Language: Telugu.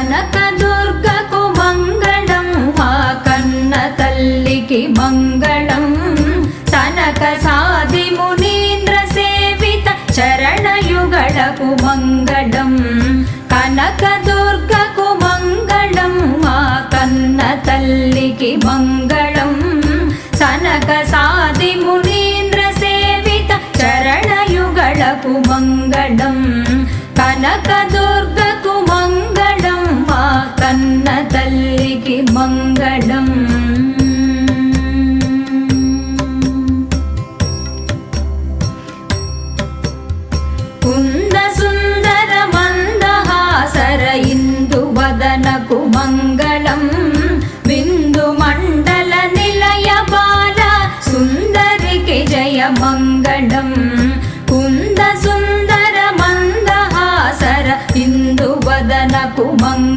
కనకదుర్గకు మంగళం మా కన్న తల్లికి మంగళం సనక సాది మునీంద్ర సేవిత చరణయుగళకు మంగళం కనకదుర్గకు మంగళం మా కన్న తల్లికి మంగళం సనక సాది మునీంద్ర సేవిత చరణయుగళకు మంగళం కనకదుర్గకు మంగళం మా కన్న తల్లికి మంగళం కుంద సుందర మందహాసర ఇందు వదనకు మంగళం